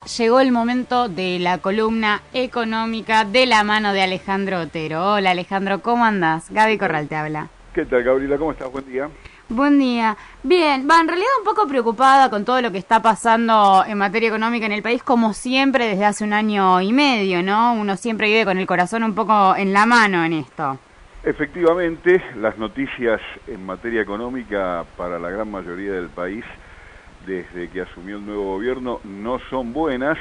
Llegó el momento de la columna económica de la mano de Alejandro Otero. Hola Alejandro, ¿cómo andás? Gaby Corral te habla. ¿Qué tal, Gabriela? ¿Cómo estás? Buen día. Buen día. Bien, en realidad un poco preocupada con todo lo que está pasando en materia económica en el país, como siempre desde hace un año y medio, ¿no? Uno siempre vive con el corazón un poco en la mano en esto. Efectivamente, las noticias en materia económica para la gran mayoría del país, desde que asumió el nuevo gobierno, no son buenas.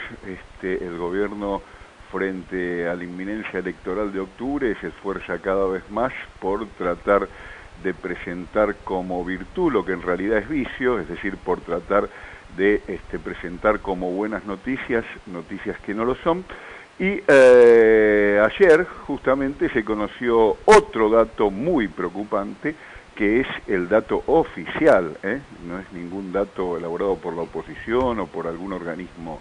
El gobierno, frente a la inminencia electoral de octubre, se esfuerza cada vez más por tratar de presentar como virtud lo que en realidad es vicio, es decir, por tratar de presentar como buenas noticias, noticias que no lo son. Y ayer justamente se conoció otro dato muy preocupante, que es el dato oficial, no es ningún dato elaborado por la oposición o por algún organismo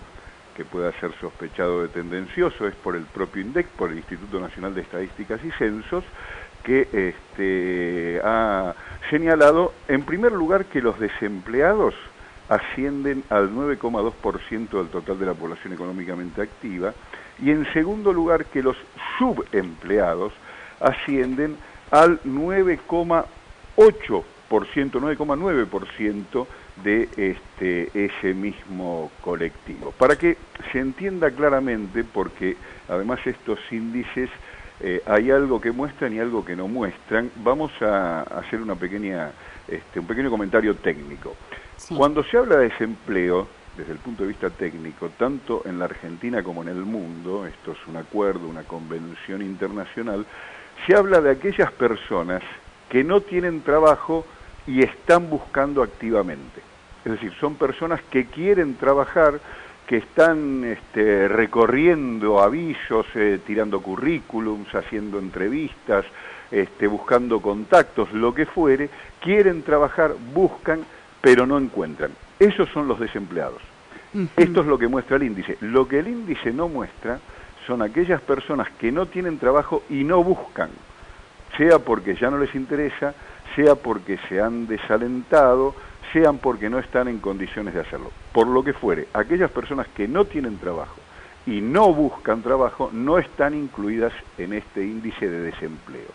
que pueda ser sospechado de tendencioso, es por el propio INDEC, por el Instituto Nacional de Estadísticas y Censos, que ha señalado, en primer lugar, que los desempleados ascienden al 9,2% del total de la población económicamente activa, y en segundo lugar, que los subempleados ascienden al 9,8%, 9,9% de ese mismo colectivo. Para que se entienda claramente, porque además estos índices hay algo que muestran y algo que no muestran, vamos a hacer un pequeño comentario técnico. Sí. Cuando se habla de desempleo, desde el punto de vista técnico, tanto en la Argentina como en el mundo, esto es un acuerdo, una convención internacional, se habla de aquellas personas que no tienen trabajo y están buscando activamente. Es decir, son personas que quieren trabajar, que están recorriendo avisos, tirando currículums, haciendo entrevistas, buscando contactos, lo que fuere, quieren trabajar, buscan, pero no encuentran. Esos son los desempleados. Esto es lo que muestra el índice. Lo que el índice no muestra son aquellas personas que no tienen trabajo y no buscan, sea porque ya no les interesa, sea porque se han desalentado, sean porque no están en condiciones de hacerlo. Por lo que fuere, aquellas personas que no tienen trabajo y no buscan trabajo no están incluidas en este índice de desempleo.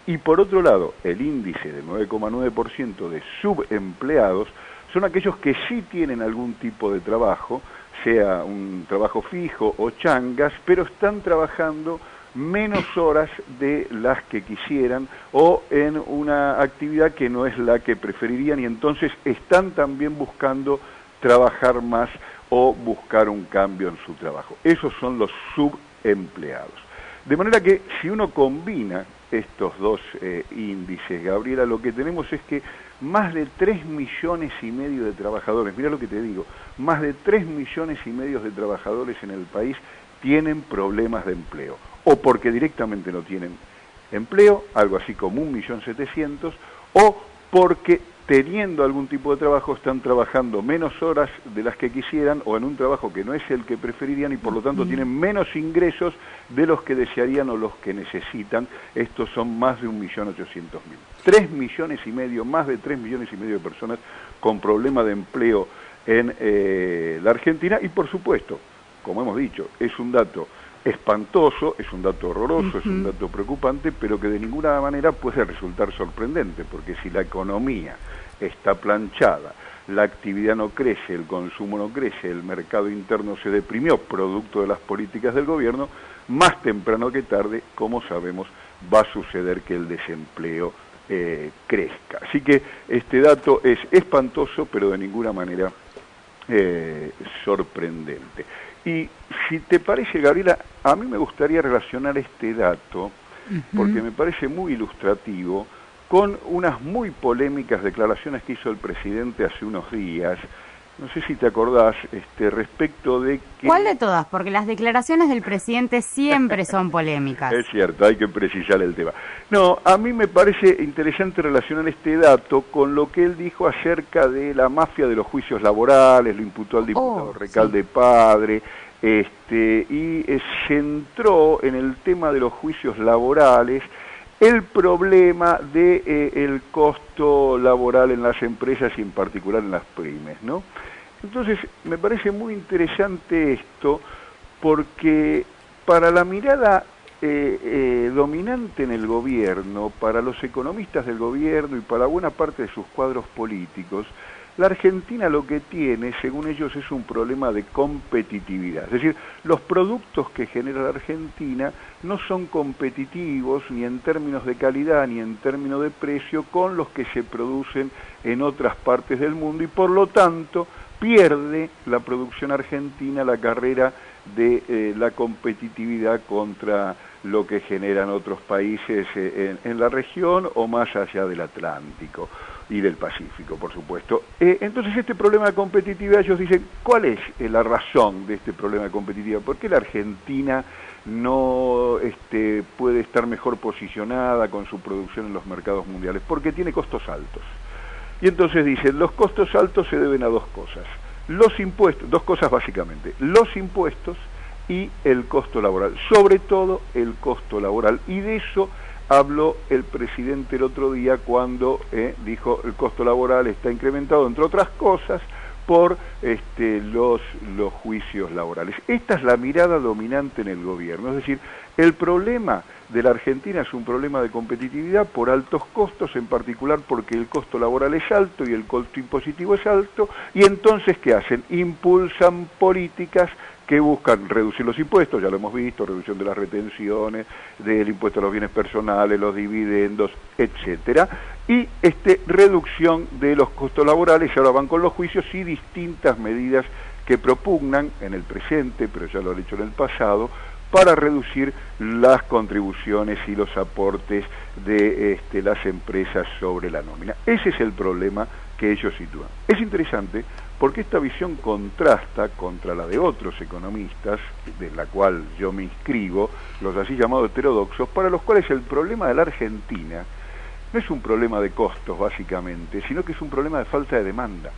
Y por otro lado, el índice del 9,9% de subempleados son aquellos que sí tienen algún tipo de trabajo, sea un trabajo fijo o changas, pero están trabajando menos horas de las que quisieran o en una actividad que no es la que preferirían, y entonces están también buscando trabajar más o buscar un cambio en su trabajo. Esos son los subempleados. De manera que si uno combina estos dos índices, Gabriela, lo que tenemos es que más de 3,5 millones de trabajadores, mira lo que te digo, más de 3,5 millones de trabajadores en el país tienen problemas de empleo, o porque directamente no tienen empleo, algo así como 1.700.000, o porque teniendo algún tipo de trabajo están trabajando menos horas de las que quisieran o en un trabajo que no es el que preferirían y por lo tanto tienen menos ingresos de los que desearían o los que necesitan. Estos son más de 1.800.000. 3,5 millones, más de 3,5 millones de personas con problema de empleo en la Argentina, y por supuesto, como hemos dicho, es un dato espantoso, es un dato horroroso, es un dato preocupante, pero que de ninguna manera puede resultar sorprendente, porque si la economía está planchada, la actividad no crece, el consumo no crece, el mercado interno se deprimió, producto de las políticas del gobierno, más temprano que tarde, como sabemos, va a suceder que el desempleo crezca. Así que este dato es espantoso, pero de ninguna manera sorprendente. Y si te parece, Gabriela, a mí me gustaría relacionar este dato, porque me parece muy ilustrativo, con unas muy polémicas declaraciones que hizo el presidente hace unos días. No sé si te acordás, respecto de que... ¿Cuál de todas? Porque las declaraciones del presidente siempre son polémicas. Es cierto, hay que precisar el tema. No, a mí me parece interesante relacionar este dato con lo que él dijo acerca de la mafia de los juicios laborales, lo imputó al diputado Recalde Padre, y centró en el tema de los juicios laborales el problema de el costo laboral en las empresas y en particular en las pymes, ¿no? Entonces, me parece muy interesante esto, porque para la mirada dominante en el gobierno, para los economistas del gobierno y para buena parte de sus cuadros políticos, la Argentina lo que tiene, según ellos, es un problema de competitividad. Es decir, los productos que genera la Argentina no son competitivos ni en términos de calidad ni en términos de precio con los que se producen en otras partes del mundo y por lo tanto pierde la producción argentina la carrera de la competitividad contra lo que generan otros países en la región o más allá del Atlántico y del Pacífico, por supuesto. Entonces este problema de competitividad, ellos dicen, ¿cuál es la razón de este problema de competitividad? ¿Por qué la Argentina no puede estar mejor posicionada con su producción en los mercados mundiales? Porque tiene costos altos. Y entonces dicen, los costos altos se deben a dos cosas. Los impuestos, dos cosas básicamente, los impuestos y el costo laboral, sobre todo el costo laboral. Y de eso habló el presidente el otro día cuando dijo el costo laboral está incrementado, entre otras cosas, por los juicios laborales. Esta es la mirada dominante en el gobierno, es decir, el problema de la Argentina es un problema de competitividad por altos costos, en particular porque el costo laboral es alto y el costo impositivo es alto, y entonces, ¿qué hacen? Impulsan políticas que buscan reducir los impuestos, ya lo hemos visto, reducción de las retenciones, del impuesto a los bienes personales, los dividendos, etcétera, y reducción de los costos laborales, y ahora van con los juicios y distintas medidas que propugnan en el presente, pero ya lo han hecho en el pasado, para reducir las contribuciones y los aportes de las empresas sobre la nómina. Ese es el problema que ellos sitúan. Es interesante porque esta visión contrasta contra la de otros economistas, de la cual yo me inscribo, los así llamados heterodoxos, para los cuales el problema de la Argentina no es un problema de costos, básicamente, sino que es un problema de falta de demanda.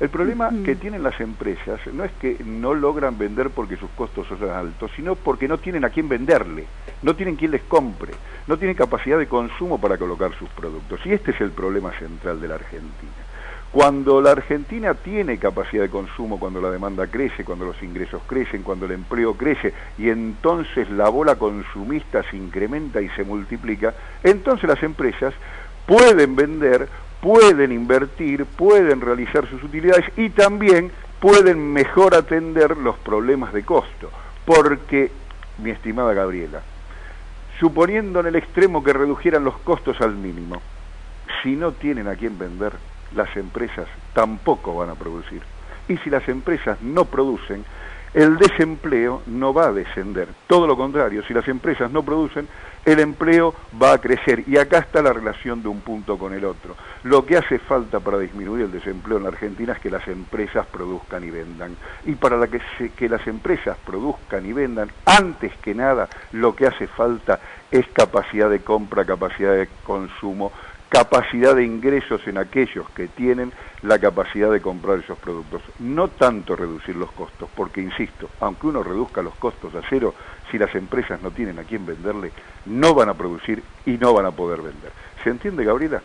El problema que tienen las empresas no es que no logran vender porque sus costos son altos, sino porque no tienen a quién venderle, no tienen quien les compre, no tienen capacidad de consumo para colocar sus productos. Y este es el problema central de la Argentina. Cuando la Argentina tiene capacidad de consumo, cuando la demanda crece, cuando los ingresos crecen, cuando el empleo crece, y entonces la bola consumista se incrementa y se multiplica, entonces las empresas pueden vender, pueden invertir, pueden realizar sus utilidades y también pueden mejor atender los problemas de costo. Porque, mi estimada Gabriela, suponiendo en el extremo que redujeran los costos al mínimo, si no tienen a quién vender, las empresas tampoco van a producir. Y si las empresas no producen, el desempleo no va a descender. Todo lo contrario, si las empresas no producen, el empleo va a crecer. Y acá está la relación de un punto con el otro. Lo que hace falta para disminuir el desempleo en la Argentina es que las empresas produzcan y vendan. Y para que las empresas produzcan y vendan, antes que nada, lo que hace falta es capacidad de compra, capacidad de consumo, capacidad de ingresos en aquellos que tienen la capacidad de comprar esos productos. No tanto reducir los costos, porque insisto, aunque uno reduzca los costos a cero, si las empresas no tienen a quién venderle, no van a producir y no van a poder vender. ¿Se entiende, Gabriela?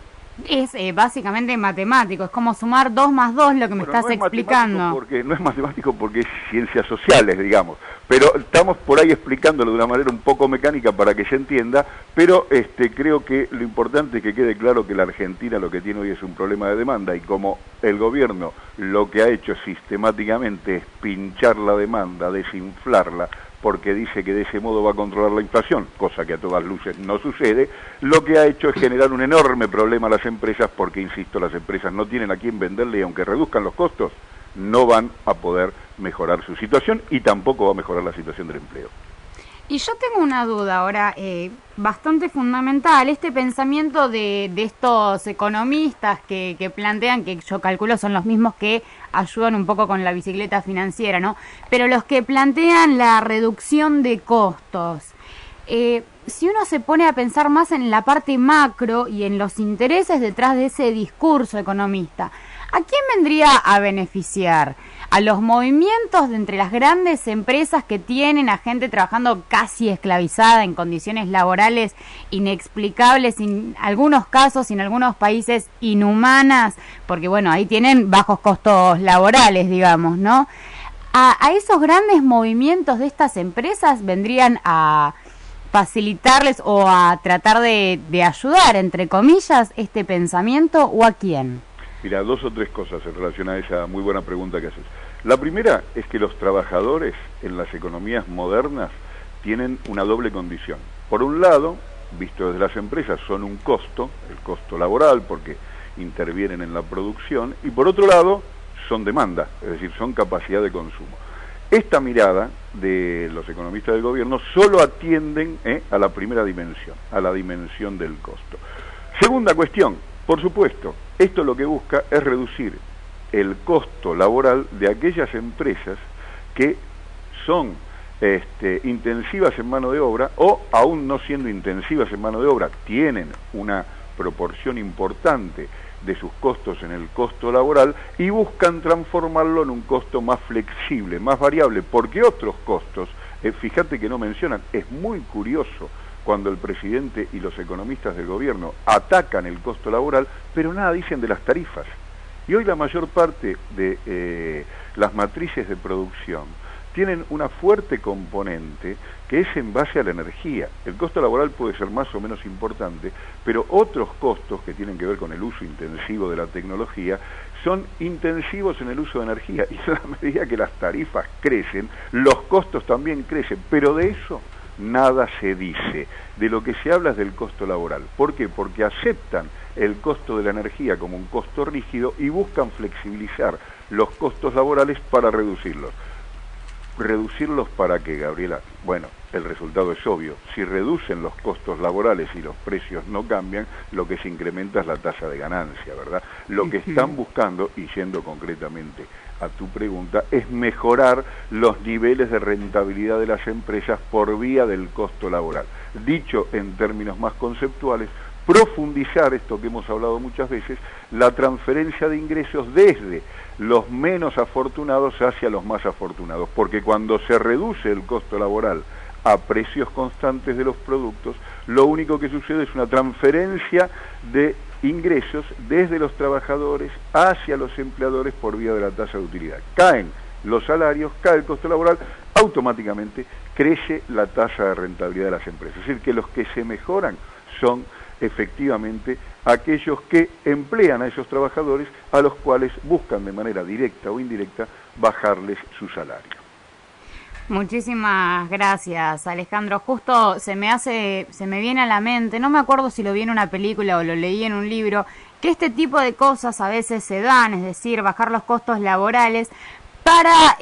Es básicamente matemático, es como sumar 2 más 2 lo que me estás explicando. No es matemático porque es ciencias sociales, digamos, pero estamos por ahí explicándolo de una manera un poco mecánica para que se entienda, pero creo que lo importante es que quede claro que la Argentina lo que tiene hoy es un problema de demanda y como el gobierno lo que ha hecho sistemáticamente es pinchar la demanda, desinflarla, porque dice que de ese modo va a controlar la inflación, cosa que a todas luces no sucede, lo que ha hecho es generar un enorme problema a las empresas porque, insisto, las empresas no tienen a quién venderle y aunque reduzcan los costos, no van a poder mejorar su situación y tampoco va a mejorar la situación del empleo. Y yo tengo una duda ahora bastante fundamental, este pensamiento de estos economistas que plantean, que yo calculo son los mismos que ayudan un poco con la bicicleta financiera, ¿no? Pero los que plantean la reducción de costos. Si uno se pone a pensar más en la parte macro y en los intereses detrás de ese discurso economista, ¿a quién vendría a beneficiar? a los movimientos de entre las grandes empresas que tienen a gente trabajando casi esclavizada en condiciones laborales inexplicables, en algunos casos y en algunos países inhumanas, porque bueno, ahí tienen bajos costos laborales, digamos, ¿no? A esos grandes movimientos de estas empresas vendrían a facilitarles o a tratar de ayudar, entre comillas, este pensamiento, ¿o a quién? Mira, 2 o 3 cosas en relación a esa muy buena pregunta que haces. La primera es que los trabajadores en las economías modernas tienen una doble condición. Por un lado, visto desde las empresas, son un costo, el costo laboral, porque intervienen en la producción, y por otro lado, son demanda, es decir, son capacidad de consumo. Esta mirada de los economistas del gobierno solo atienden a la primera dimensión, a la dimensión del costo. Segunda cuestión, por supuesto, esto lo que busca es reducir el costo laboral de aquellas empresas que son intensivas en mano de obra, o aún no siendo intensivas en mano de obra, tienen una proporción importante de sus costos en el costo laboral y buscan transformarlo en un costo más flexible, más variable, porque otros costos, fíjate que no mencionan, es muy curioso cuando el presidente y los economistas del gobierno atacan el costo laboral, pero nada dicen de las tarifas. Y hoy la mayor parte de las matrices de producción tienen una fuerte componente que es en base a la energía. El costo laboral puede ser más o menos importante, pero otros costos que tienen que ver con el uso intensivo de la tecnología son intensivos en el uso de energía, y a medida que las tarifas crecen, los costos también crecen, pero de eso nada se dice. De lo que se habla es del costo laboral. ¿Por qué? Porque aceptan el costo de la energía como un costo rígido y buscan flexibilizar los costos laborales para reducirlos. ¿Reducirlos para qué, Gabriela? Bueno, el resultado es obvio. Si reducen los costos laborales y los precios no cambian, lo que se incrementa es la tasa de ganancia, ¿verdad? Lo que están buscando, y yendo concretamente a tu pregunta, es mejorar los niveles de rentabilidad de las empresas por vía del costo laboral. Dicho en términos más conceptuales, profundizar esto que hemos hablado muchas veces, la transferencia de ingresos desde los menos afortunados hacia los más afortunados, porque cuando se reduce el costo laboral a precios constantes de los productos, lo único que sucede es una transferencia de ingresos desde los trabajadores hacia los empleadores por vía de la tasa de utilidad. Caen los salarios, cae el costo laboral, automáticamente crece la tasa de rentabilidad de las empresas. Es decir, que los que se mejoran son efectivamente aquellos que emplean a esos trabajadores, a los cuales buscan de manera directa o indirecta bajarles su salario. Muchísimas gracias, Alejandro. Justo se me viene a la mente, no me acuerdo si lo vi en una película o lo leí en un libro, que este tipo de cosas a veces se dan, es decir, bajar los costos laborales para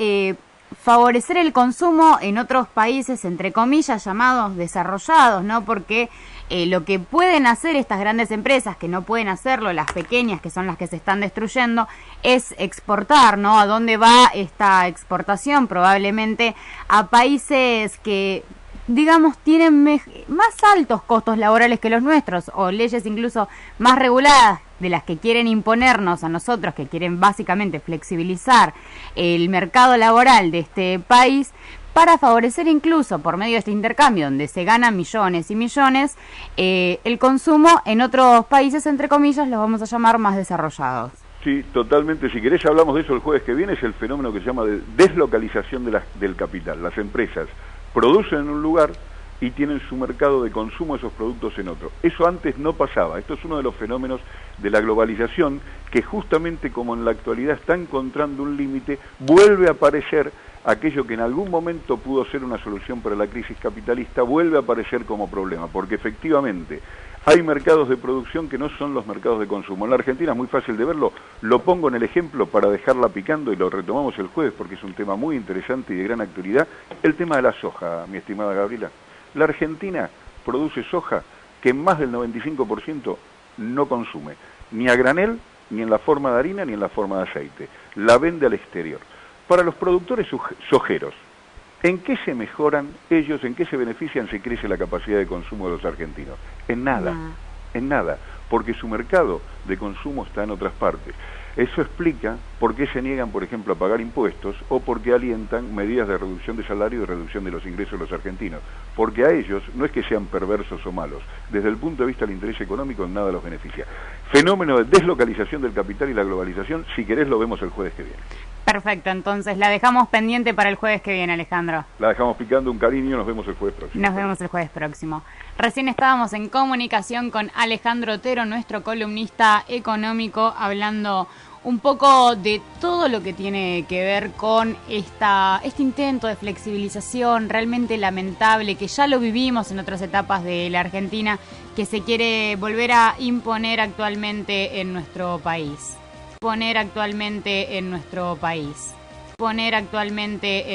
favorecer el consumo en otros países, entre comillas, llamados desarrollados, ¿no? Porque lo que pueden hacer estas grandes empresas, que no pueden hacerlo las pequeñas, que son las que se están destruyendo, es exportar, ¿no? ¿A dónde va esta exportación? Probablemente a países que, digamos, tienen más altos costos laborales que los nuestros, o leyes incluso más reguladas de las que quieren imponernos a nosotros, que quieren básicamente flexibilizar el mercado laboral de este país, para favorecer incluso por medio de este intercambio, donde se ganan millones y millones, el consumo en otros países, entre comillas, los vamos a llamar más desarrollados. Sí, totalmente. Si querés hablamos de eso el jueves que viene. Es el fenómeno que se llama de deslocalización del capital. Las empresas producen en un lugar y tienen su mercado de consumo de esos productos en otro. Eso antes no pasaba. Esto es uno de los fenómenos de la globalización que, justamente como en la actualidad está encontrando un límite, vuelve a aparecer aquello que en algún momento pudo ser una solución para la crisis capitalista, vuelve a aparecer como problema, porque efectivamente hay mercados de producción que no son los mercados de consumo. En la Argentina es muy fácil de verlo, lo pongo en el ejemplo para dejarla picando y lo retomamos el jueves porque es un tema muy interesante y de gran actualidad, el tema de la soja, mi estimada Gabriela. La Argentina produce soja que en más del 95% no consume, ni a granel, ni en la forma de harina, ni en la forma de aceite. La vende al exterior. Para los productores sojeros, ¿en qué se mejoran ellos, en qué se benefician si crece la capacidad de consumo de los argentinos? En nada, en nada, porque su mercado de consumo está en otras partes. Eso explica por qué se niegan, por ejemplo, a pagar impuestos o por qué alientan medidas de reducción de salario y reducción de los ingresos de los argentinos. Porque a ellos no es que sean perversos o malos, desde el punto de vista del interés económico en nada los beneficia. Fenómeno de deslocalización del capital y la globalización, si querés lo vemos el jueves que viene. Perfecto, entonces la dejamos pendiente para el jueves que viene, Alejandro. La dejamos picando, un cariño, nos vemos el jueves próximo. Nos vemos el jueves próximo. Recién estábamos en comunicación con Alejandro Otero, nuestro columnista económico, hablando un poco de todo lo que tiene que ver con este intento de flexibilización realmente lamentable, que ya lo vivimos en otras etapas de la Argentina, que se quiere volver a imponer actualmente en nuestro país. Poner actualmente